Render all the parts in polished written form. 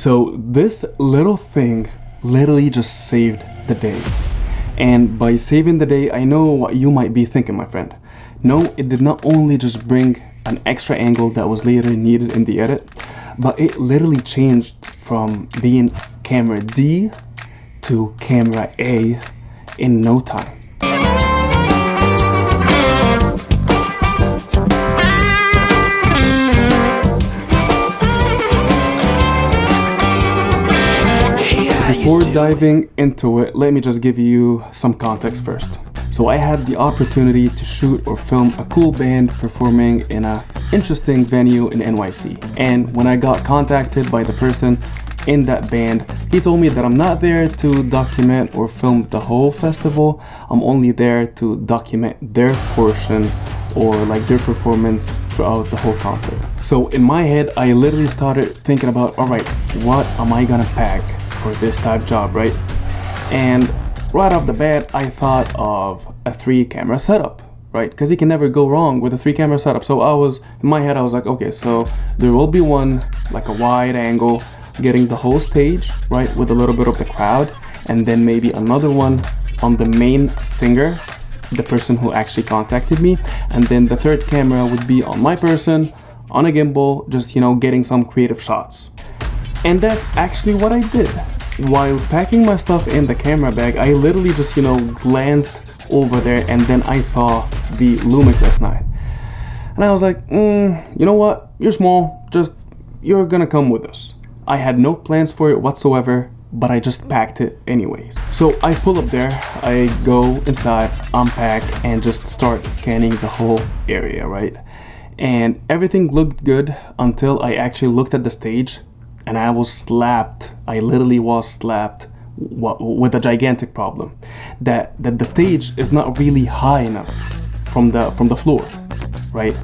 So this little thing literally just saved the day. And by saving the day, I know what you might be thinking, my friend. No, it did not only just bring an extra angle that was later needed in the edit, but it literally changed from being camera D to camera A in no time. Before diving into it, let me just give you some context first. So I had the opportunity to shoot or film a cool band performing in an interesting venue in NYC. And when I got contacted by the person in that band, he told me that I'm not there to document or film the whole festival. I'm only there to document their portion or like their performance throughout the whole concert. So in my head, I literally started thinking about, all right, what am I gonna pack for this type job, right? And right off the bat, I thought of a 3-camera setup, right? Because you can never go wrong with a 3-camera setup. So in my head, I was like, okay, so there will be one, like a wide angle, getting the whole stage, right? With a little bit of the crowd. And then maybe another one on the main singer, the person who actually contacted me. And then the third camera would be on my person, on a gimbal, just, getting some creative shots. And that's actually what I did. While packing my stuff in the camera bag, I literally just, glanced over there and then I saw the Lumix S9. And I was like, you know what? You're small, you're gonna come with us. I had no plans for it whatsoever, but I just packed it anyways. So I pull up there, I go inside, unpack, and just start scanning the whole area, right? And everything looked good until I actually looked at the stage. And I was slapped. I literally was slapped with a gigantic problem. That the stage is not really high enough from the floor, right?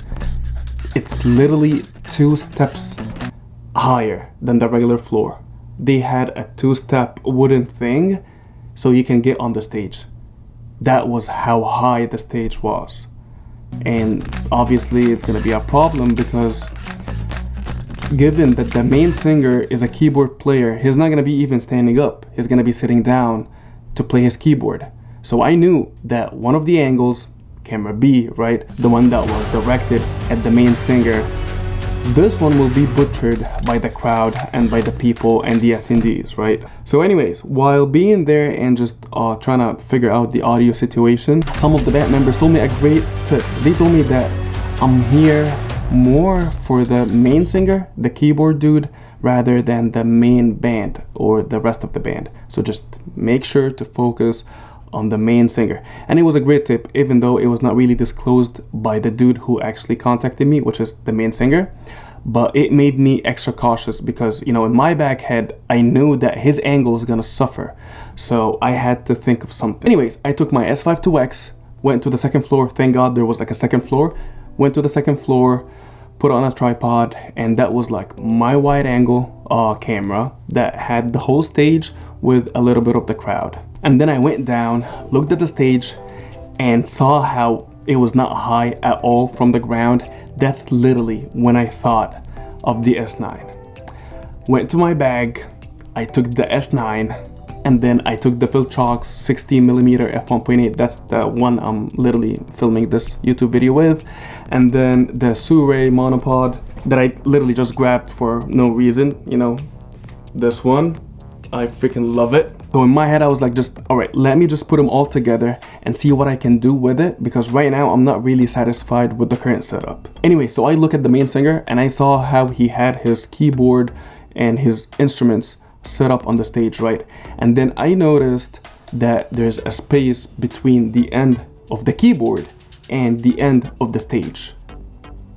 It's literally 2 steps higher than the regular floor. They had a 2-step wooden thing so you can get on the stage. That was how high the stage was. And obviously it's gonna be a problem because given that the main singer is a keyboard player, he's not gonna be even standing up. He's gonna be sitting down to play his keyboard. So I knew that one of the angles, camera B, right, the one that was directed at the main singer, this one will be butchered by the crowd and by the people and the attendees, right? So anyways, while being there and just trying to figure out the audio situation, some of the band members told me a great tip. They told me that I'm here more for the main singer, the keyboard dude, rather than the main band or the rest of the band. So just make sure to focus on the main singer. And it was a great tip, even though it was not really disclosed by the dude who actually contacted me, which is the main singer. But it made me extra cautious because, in my back head, I knew that his angle is gonna suffer. So I had to think of something. Anyways, I took my S5 IIX, went to the second floor. Thank God there was like a second floor. Went to the second floor, put on a tripod, and that was like my wide angle camera that had the whole stage with a little bit of the crowd. And then I went down, looked at the stage, and saw how it was not high at all from the ground. That's literally when I thought of the S9. Went to my bag, I took the S9, and then I took the Filtrox 16mm f1.8. That's the one I'm literally filming this YouTube video with. And then the Shure monopod that I literally just grabbed for no reason. This one, I freaking love it. So in my head, I was like, all right, let me just put them all together and see what I can do with it, because right now I'm not really satisfied with the current setup. Anyway, so I look at the main singer and I saw how he had his keyboard and his instruments set up on the stage, right? And then I noticed that there's a space between the end of the keyboard and the end of the stage.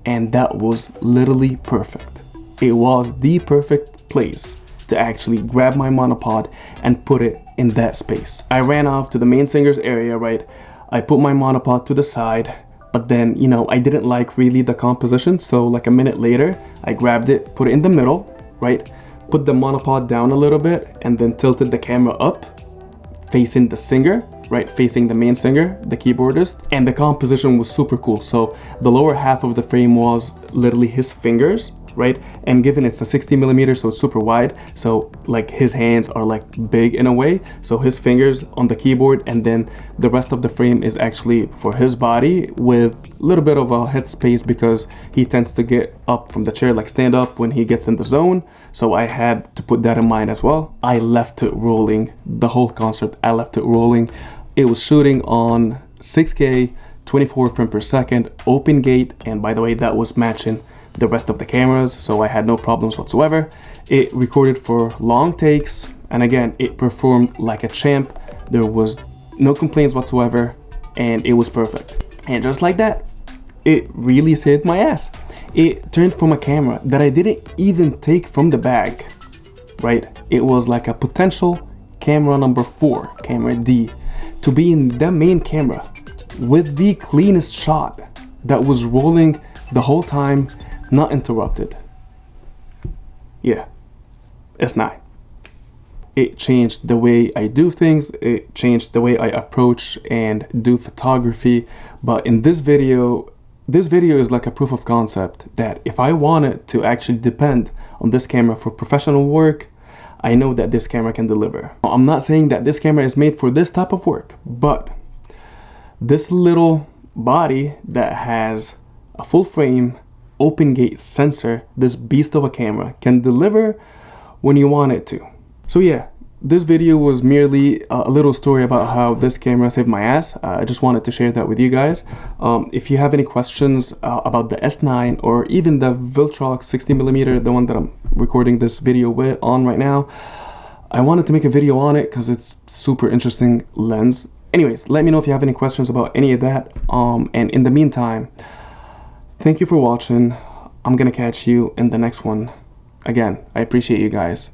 And that was literally perfect. It was the perfect place to actually grab my monopod and put it in that space. I ran off to the main singer's area, right? I put my monopod to the side, but then, I didn't like really the composition. So like a minute later, I grabbed it, put it in the middle, right? Put the monopod down a little bit and then tilted the camera up, facing the singer, right? Facing the main singer, the keyboardist. And the composition was super cool. So the lower half of the frame was literally his fingers, right? And given it's a 60mm, so it's super wide, so like his hands are like big in a way, so his fingers on the keyboard, and then the rest of the frame is actually for his body with a little bit of a head space because he tends to get up from the chair, like stand up when he gets in the zone. So I had to put that in mind as well. I left it rolling the whole concert. I left it rolling. It was shooting on 6K 24 frames per second open gate, and by the way, that was matching the rest of the cameras, so I had no problems whatsoever. It recorded for long takes, and again, it performed like a champ. There was no complaints whatsoever, and it was perfect. And just like that, it really saved my ass. It turned from a camera that I didn't even take from the bag, right? It was like a potential camera number 4, camera D, to be in the main camera with the cleanest shot that was rolling the whole time, not interrupted. Yeah, S9. It changed the way I do things, it changed the way I approach and do photography. But in this video is like a proof of concept that if I wanted to actually depend on this camera for professional work, I know that this camera can deliver. I'm not saying that this camera is made for this type of work, but this little body that has a full frame open gate sensor, this beast of a camera, can deliver when you want it to. So yeah, this video was merely a little story about how this camera saved my ass. I just wanted to share that with you guys. If you have any questions about the S9 or even the Viltrox 60mm, the one that I'm recording this video with on right now, I wanted to make a video on it because it's super interesting lens. Anyways, let me know if you have any questions about any of that. And in the meantime, thank you for watching. I'm gonna catch you in the next one. Again, I appreciate you guys.